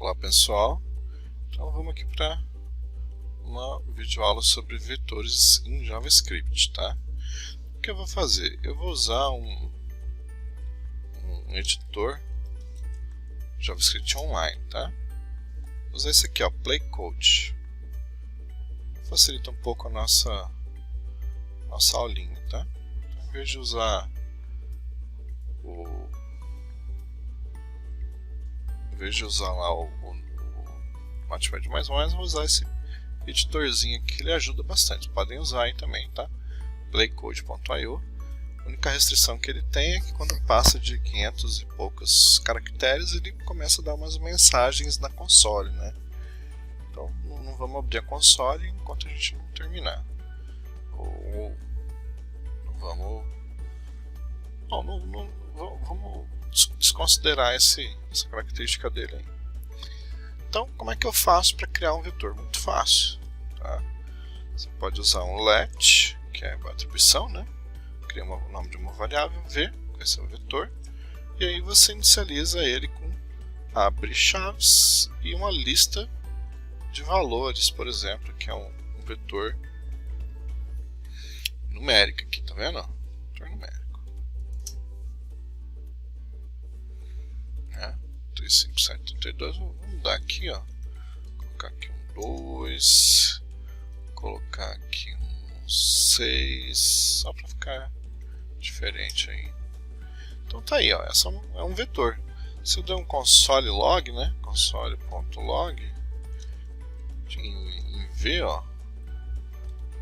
Olá pessoal, então vamos aqui para uma videoaula sobre vetores em JavaScript, tá? O que eu vou fazer? Eu vou usar um editor JavaScript online, tá? Vou usar esse aqui, ó, PlayCode. Facilita um pouco a nossa aulinha, tá? Então, em vez de usar lá o Notepad++, vou usar esse editorzinho aqui, que ele ajuda bastante. Podem usar aí também, tá? playcode.io. A única restrição que ele tem é que quando passa de 500 e poucos caracteres, ele começa a dar umas mensagens na console, né? Então não vamos abrir a console enquanto a gente não terminar. Vamos desconsiderar essa característica dele aí. Então, como é que eu faço para criar um vetor? Muito fácil, tá? Você pode usar um let, que é a atribuição, né? Cria o nome de uma variável v, que esse é o vetor, e aí você inicializa ele com abre chaves e uma lista de valores, por exemplo, que é um vetor numérico aqui, tá vendo? Vetor numérico. 3, 5, 7, 32, vamos mudar aqui, ó. Colocar aqui um 2, colocar aqui um 6, só para ficar diferente aí. Então tá aí, ó, essa é um vetor. Se eu der um console log, né, console.log em v, ó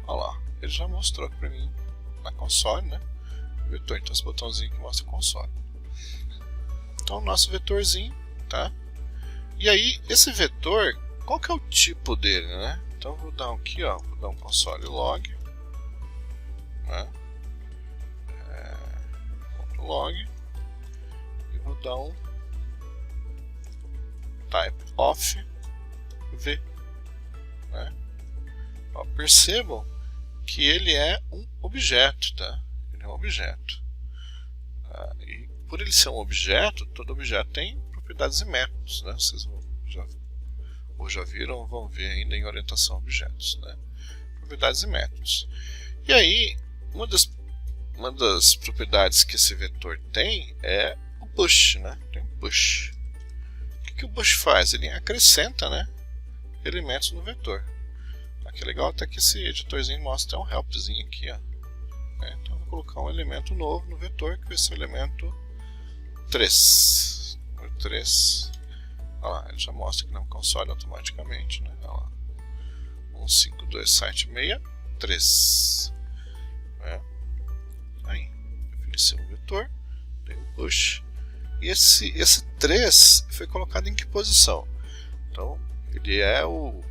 lá, ele já mostrou para mim na console, né, o vetor. Então esse botãozinho que mostra o console. Então o nosso vetorzinho, tá? E aí esse vetor, qual que é o tipo dele, né? Então eu vou dar aqui, ó, vou dar um console log, né? Log, e vou dar um type of v, né? Ó, percebam que ele é um objeto, tá? Ele é um objeto. E por ele ser um objeto, todo objeto tem propriedades e métodos, né? Vocês já viram ou vão ver ainda em orientação a objetos, né? Propriedades e métodos. E aí, uma das propriedades que esse vetor tem é o push, né? Tem um push. O que o push faz? Ele acrescenta, né, elementos no vetor. Aqui é legal até que esse editorzinho mostra um helpzinho aqui, ó. Então eu vou colocar um elemento novo no vetor, que vai ser o elemento 3. Número 3. Olha lá, ele já mostra aqui no console automaticamente, né? Olha lá. 15276 3. Aí, definição do vetor, tem o push. E esse 3 foi colocado em que posição? Então, ele é o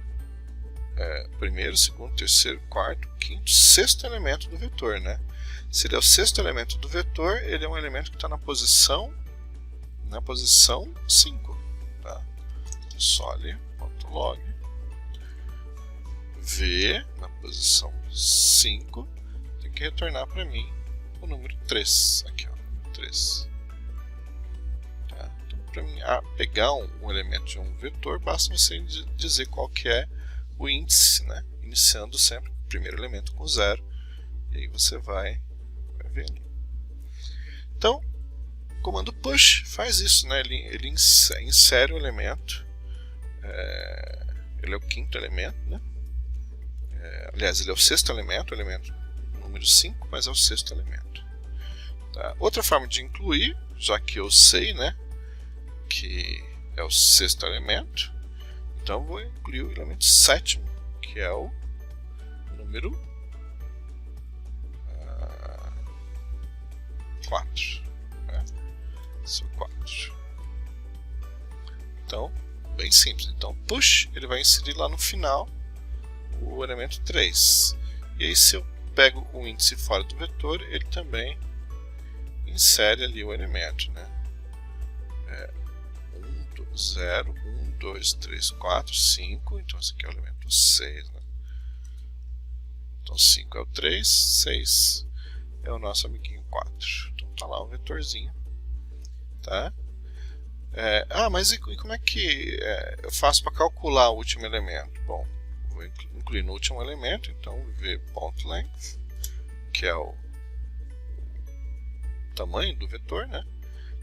primeiro, segundo, terceiro, quarto, quinto, sexto elemento do vetor, né? Se ele é o sexto elemento do vetor, ele é um elemento que está na posição 5, tá? Console.log v na posição 5 tem que retornar para mim o número 3, aqui, ó, número 3. Tá? Então, para mim pegar um elemento de um vetor, basta você dizer qual que é o índice, né? Iniciando sempre o primeiro elemento com 0, e aí você vai vendo. Então, o comando push faz isso, né? Ele insere o elemento, ele é o quinto elemento, né? Aliás, ele é o sexto elemento, o elemento número 5, mas é o sexto elemento. Tá? Outra forma de incluir, já que eu sei, né, que é o sexto elemento, então vou incluir o elemento sétimo, que é o número 4. Né? Esse é o 4. Então, bem simples. Então, push, ele vai inserir lá no final o elemento 3. E aí, se eu pego o índice fora do vetor, ele também insere ali o elemento, né? 0, 1, 2, 3, 4, 5. Então, esse aqui é o elemento 6, né? Então, 5 é o 3, 6 é o nosso amiguinho 4. Então, tá lá o vetorzinho, tá? Mas e como é que eu faço para calcular o último elemento? Bom, vou incluir no último elemento, então v.length, que é o tamanho do vetor, né?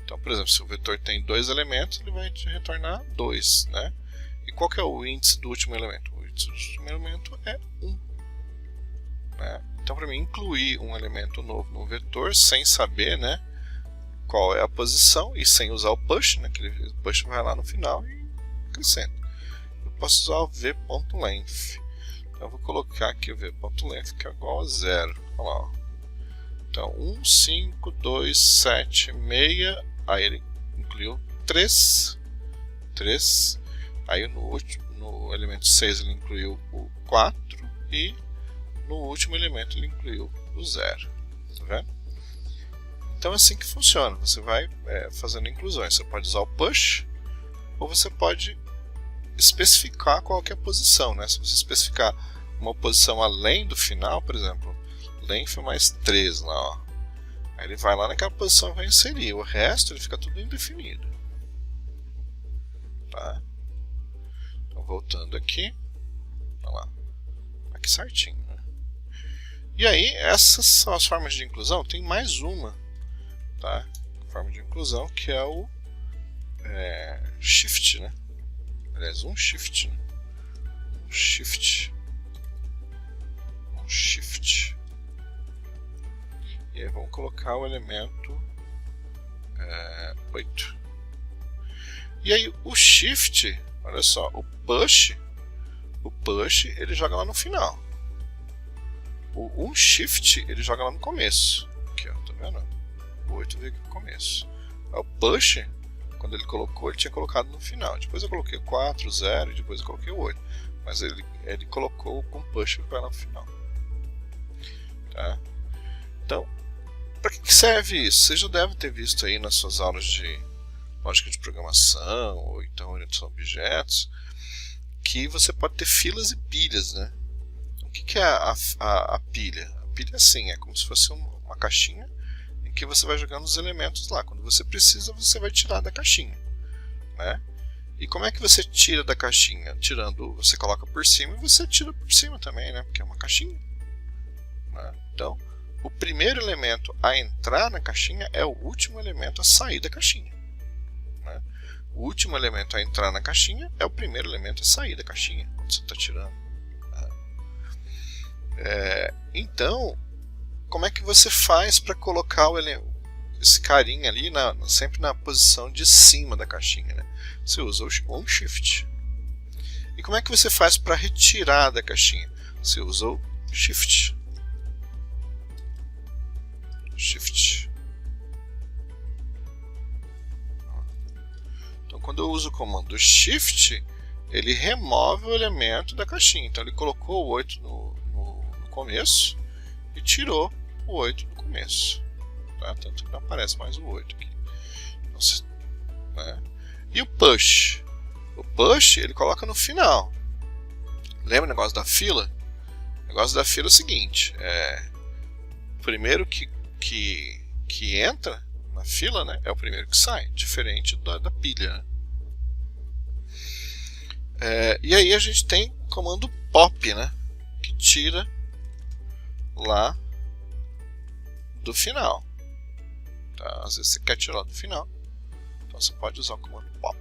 Então, por exemplo, se o vetor tem 2 elementos, ele vai te retornar 2, né? E qual que é o índice do último elemento? O índice do último elemento é 1. Né? Então, para mim incluir um elemento novo no vetor, sem saber, né, qual é a posição, e sem usar o push, né, que o push vai lá no final e acrescenta. Eu posso usar o v.length. Então, eu vou colocar aqui o v.length, que é igual a 0. Olha lá, ó. Então, 1, 5, 2, 7, meia. Aí ele incluiu 3. Aí no elemento 6 ele incluiu o 4. E no último elemento ele incluiu o 0. Tá vendo? Então é assim que funciona. Você vai fazendo inclusões. Você pode usar o push, ou você pode especificar qual que é a posição. Né? Se você especificar uma posição além do final, por exemplo, length mais 3 lá, ó. Aí ele vai lá naquela posição e vai inserir. O resto ele fica tudo indefinido. Tá? Então voltando aqui. Olha lá. Aqui certinho. Né? E aí, essas são as formas de inclusão. Tem mais uma. Tá? Forma de inclusão que é o shift. Né? Aliás, um shift. Né? Um shift. E aí vamos colocar o elemento 8. E aí o shift, olha só, o push ele joga lá no final. O unshift ele joga lá no começo. Aqui, ó, tá vendo? O 8 veio aqui no começo. O push, quando ele colocou, ele tinha colocado no final. Depois eu coloquei o 4, 0 e depois eu coloquei o 8. Mas ele colocou com push para lá no final. Tá? Então, para que serve isso? Você já deve ter visto aí nas suas aulas de lógica de programação ou então orientação a objetos que você pode ter filas e pilhas, né? O que é a pilha? A pilha assim, é como se fosse uma caixinha em que você vai jogando os elementos lá. Quando você precisa, você vai tirar da caixinha, né? E como é que você tira da caixinha? Tirando, você coloca por cima e você tira por cima também, né? Porque é uma caixinha, né? Então, o primeiro elemento a entrar na caixinha é o último elemento a sair da caixinha. Né? O último elemento a entrar na caixinha é o primeiro elemento a sair da caixinha, quando você está tirando. Então, como é que você faz para colocar esse carinha ali sempre na posição de cima da caixinha? Né? Você usa o shift. E como é que você faz para retirar da caixinha? Você usa o shift. Então, quando eu uso o comando shift, ele remove o elemento da caixinha. Então, ele colocou o 8 no começo e tirou o 8 do começo. Tá? Tanto que não aparece mais o 8 aqui. Então, né? E o push? O push ele coloca no final. Lembra o negócio da fila? O negócio da fila é o seguinte: o primeiro que entra na fila, né, é o primeiro que sai, diferente da pilha. Né? E aí a gente tem o comando pop, né, que tira lá do final. Tá? Às vezes você quer tirar do final, então você pode usar o comando pop.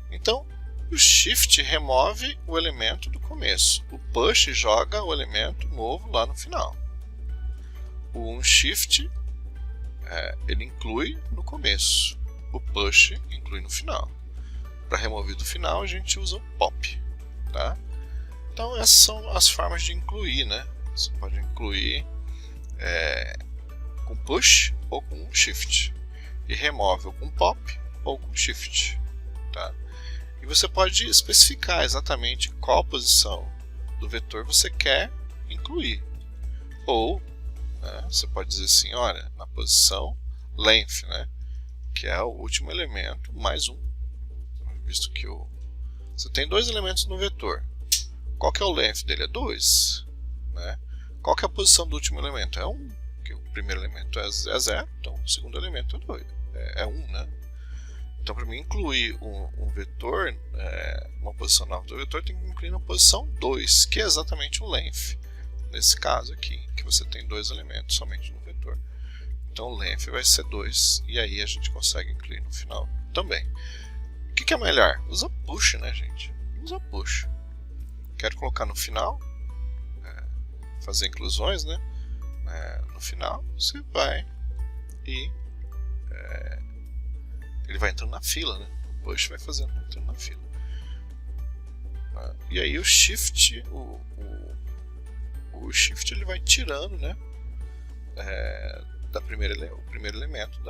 Então, o shift remove o elemento do começo, o push joga o elemento novo lá no final. O unshift ele inclui no começo, o push inclui no final. Para remover do final a gente usa o pop. Tá? Então essas são as formas de incluir. Né? Você pode incluir com push ou com shift. E remove ou com pop ou com shift. Tá? E você pode especificar exatamente qual posição do vetor você quer incluir. Ou você pode dizer assim, olha, na posição length, né, que é o último elemento, mais um. Visto que você tem 2 elementos no vetor. Qual que é o length dele? É 2. Né? Qual que é a posição do último elemento? É 1. Porque o primeiro elemento é 0, então o segundo elemento é 1. Né? Então, para mim incluir um vetor, uma posição nova do vetor, tem que incluir na posição 2, que é exatamente o length. Nesse caso aqui, que você tem dois elementos somente no vetor. Então o length vai ser 2, e aí a gente consegue incluir no final também. O que é melhor? Usa push, né, gente? Usa push. Quero colocar no final, fazer inclusões, né? No final, você vai e ele vai entrando na fila, né? O push vai entrando na fila. E aí o shift, o shift ele vai tirando, né? O primeiro elemento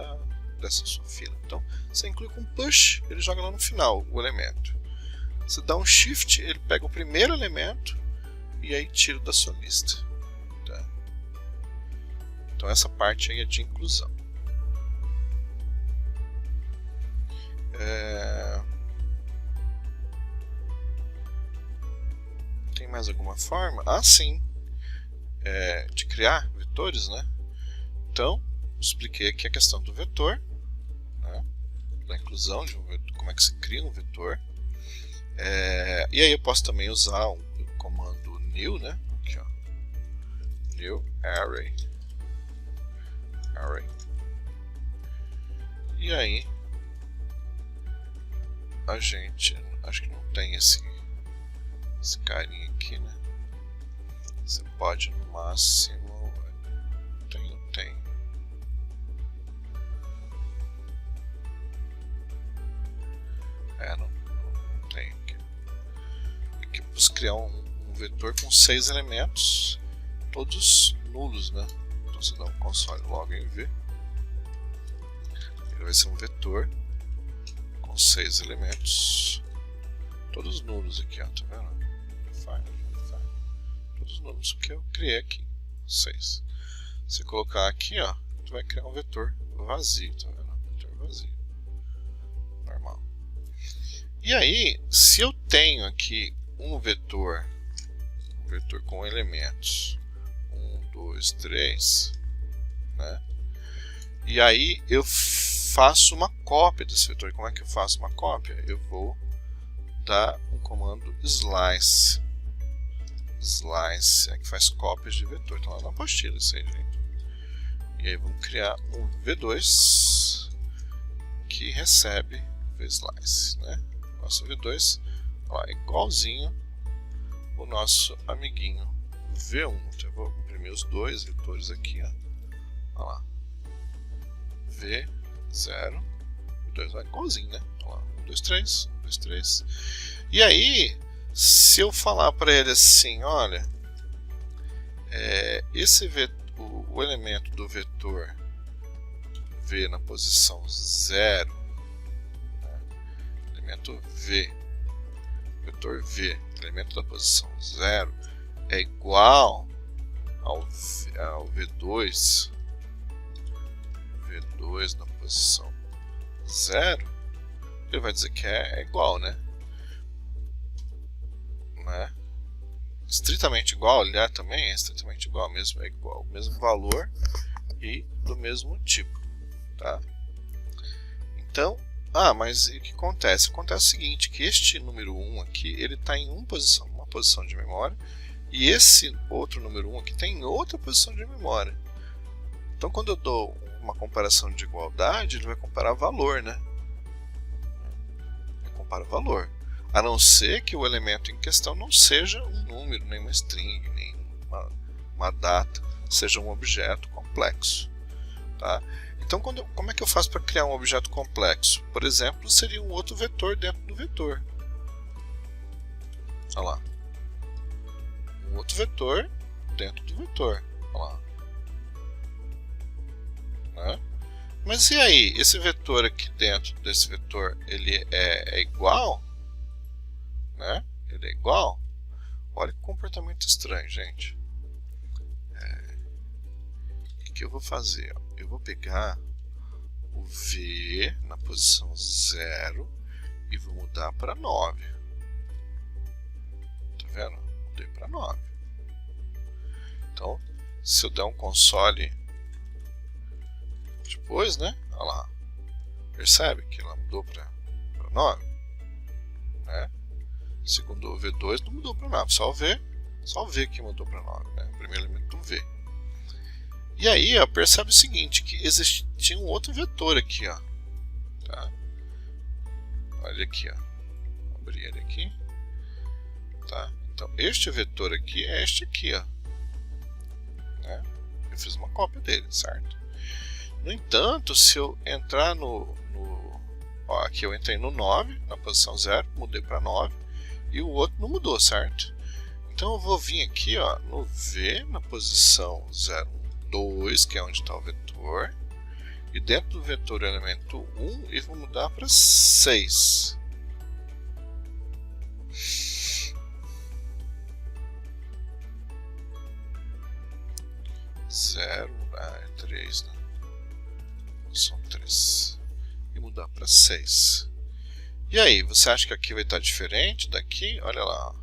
dessa sua fila. Então você inclui com push, ele joga lá no final o elemento. Você dá um shift, ele pega o primeiro elemento e aí tira da sua lista. Tá? Então essa parte aí é de inclusão. Tem mais alguma forma? Ah, sim. De criar vetores, né? Então, expliquei aqui a questão do vetor, né? Da inclusão de um vetor, como é que se cria um vetor. E aí eu posso também usar o comando new, né? Aqui, ó. New array. E aí a gente, acho que não tem esse carinha aqui, né? Você pode no máximo, tem. Não tem aqui. Aqui eu posso criar um vetor com 6 elementos, todos nulos, né? Então você dá um console log em v, ele vai ser um vetor com 6 elementos, todos nulos aqui, ó, tá vendo? Todos nulos que eu criei aqui, 6. Se colocar aqui, ó, tu vai criar um vetor vazio, tá vendo? Vetor vazio, normal. E aí, se eu tenho aqui um vetor com elementos 1, 2, 3, né? E aí eu faço uma cópia desse vetor. Como é que eu faço uma cópia? Eu vou dar um comando slice. Slice é que faz cópias de vetor. Então lá na apostila isso aí, gente. E aí vamos criar um V2 que recebe VSlice, né? Nosso V2 ó, é igualzinho o nosso amiguinho V1. Então eu vou imprimir os dois vetores aqui, ó. Olha lá. V0, V2 é igualzinho, né? Olha lá. 1, 2, 3, 1, 2, 3. E aí, se eu falar para ele assim, olha, o elemento do vetor V na posição 0, né? Elemento V, vetor V, elemento da posição 0, é igual ao V2 na posição 0, ele vai dizer que é igual, né? Estritamente igual, ele também é estritamente igual, mesmo, é igual, o mesmo valor e do mesmo tipo, tá? Então, mas o que acontece? Acontece o seguinte, que este número 1 aqui, ele está em uma posição de memória, e esse outro número 1 aqui está em outra posição de memória. Então, quando eu dou uma comparação de igualdade, ele vai comparar valor, né? Ele compara valor. A não ser que o elemento em questão não seja um número, nem uma string, nem uma data, seja um objeto complexo. Tá? Então, como é que eu faço para criar um objeto complexo? Por exemplo, seria um outro vetor dentro do vetor. Olha lá. Um outro vetor dentro do vetor. Olha lá. Né? Mas e aí? Esse vetor aqui dentro desse vetor, ele é igual? Né? Ele é igual? Olha que comportamento estranho, gente. O que eu vou fazer? Eu vou pegar o V na posição 0 e vou mudar para 9. Tá vendo? Mudei para 9. Então, se eu der um console depois, né? Olha lá. Percebe que ela mudou para 9? Né? Segundo o V2 não mudou para 9, só o V que mudou para 9, né? O primeiro elemento do V. E aí, ó, percebe o seguinte, que existia um outro vetor aqui, ó. Tá? Olha aqui, ó. Vou abrir ele aqui. Tá? Então, este vetor aqui é este aqui, ó. Né? Eu fiz uma cópia dele, certo? No entanto, se eu entrar ó, aqui eu entrei no 9, na posição 0, mudei para 9, e o outro não mudou, certo? Então eu vou vir aqui, ó, no V, na posição 0, 2, que é onde está o vetor, e dentro do vetor elemento 1, e vou mudar para 6. É 3, né? São 3. E mudar para 6. E aí, você acha que aqui vai estar diferente daqui? Olha lá, ó.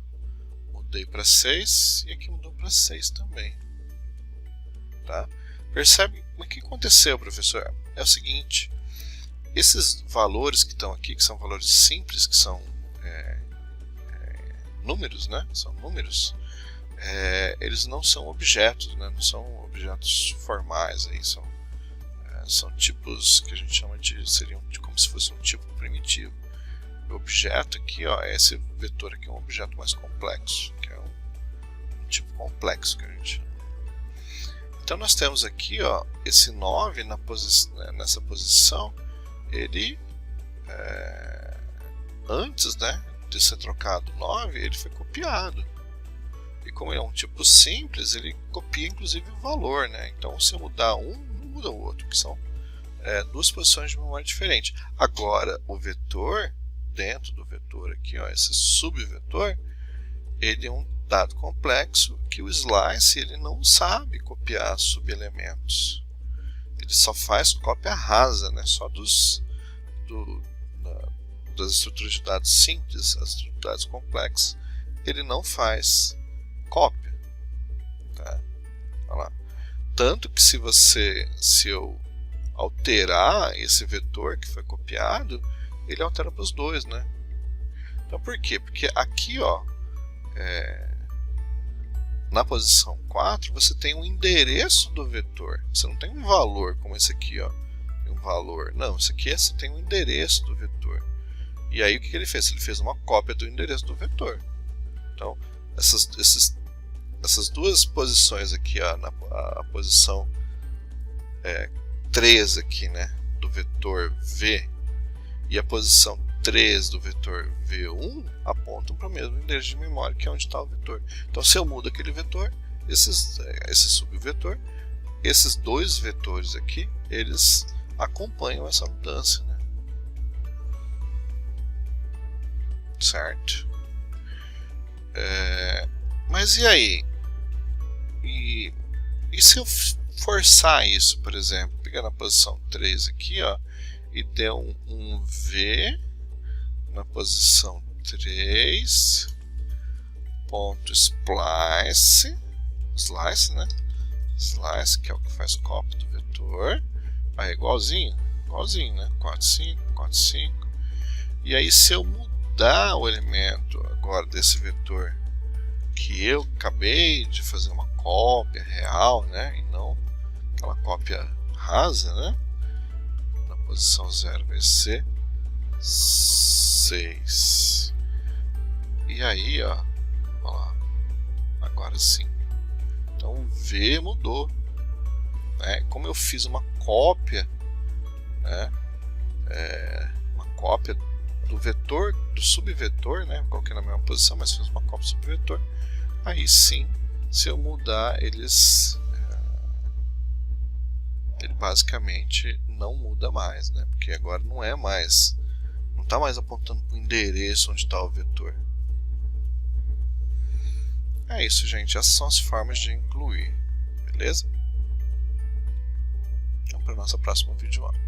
Mudei para 6 e aqui mudou para 6 também. Tá? Percebe o que aconteceu, professor? É o seguinte, esses valores que estão aqui, que são valores simples, que são números, né? São números. Eles não são objetos, né? Não são objetos formais, aí são tipos que a gente chama seriam como se fosse um tipo primitivo. O objeto aqui, ó, esse vetor aqui é um objeto mais complexo, que é um tipo complexo que a gente chama. Então nós temos aqui, ó, esse 9 nessa posição, ele antes, né, de ser trocado 9, ele foi copiado. E como ele é um tipo simples, ele copia inclusive o valor, né? Então se eu mudar um, não muda o outro, que são duas posições de memória diferentes. Agora o vetor, dentro do vetor aqui, ó, esse subvetor, ele é um dado complexo que o slice ele não sabe copiar subelementos. Ele só faz cópia rasa, né? Só das estruturas de dados simples, as estruturas de dados complexas, ele não faz cópia. Tá? Olha lá. Tanto que se eu alterar esse vetor que foi copiado, ele altera para os dois, né? Então por quê? Porque aqui, ó, na posição 4 você tem um endereço do vetor. Você não tem um valor como esse aqui, ó. Tem um valor. Não, isso aqui você tem um endereço do vetor. E aí o que ele fez? Ele fez uma cópia do endereço do vetor. Então essas duas posições aqui, ó, a posição 3 aqui, né, do vetor V, e a posição 3 do vetor V1 apontam para o mesmo endereço de memória, que é onde está o vetor. Então se eu mudo aquele vetor, esse subvetor, esses dois vetores aqui, eles acompanham essa mudança, né? Certo? Mas e aí? E se eu forçar isso, por exemplo, pegar na posição 3 aqui, ó, e der um V na posição 3, ponto slice, né? Slice, que é o que faz cópia do vetor. Aí igualzinho, né? 4, 5, 4, 5. E aí se eu mudar o elemento agora desse vetor que eu acabei de fazer uma cópia real, né? E não aquela cópia rasa, né? Na posição 0 vai ser 6. E aí, ó, olha lá, agora sim. Então o V mudou, né? Como eu fiz uma cópia, né? Uma cópia do vetor, do subvetor, né? Coloquei na mesma posição, mas fiz uma cópia do subvetor. Aí sim, se eu mudar, ele basicamente não muda mais, né? Porque agora não está mais apontando para o endereço onde está o vetor. É isso, gente. Essas são as formas de incluir, beleza? Então, para a nossa próxima videoaula.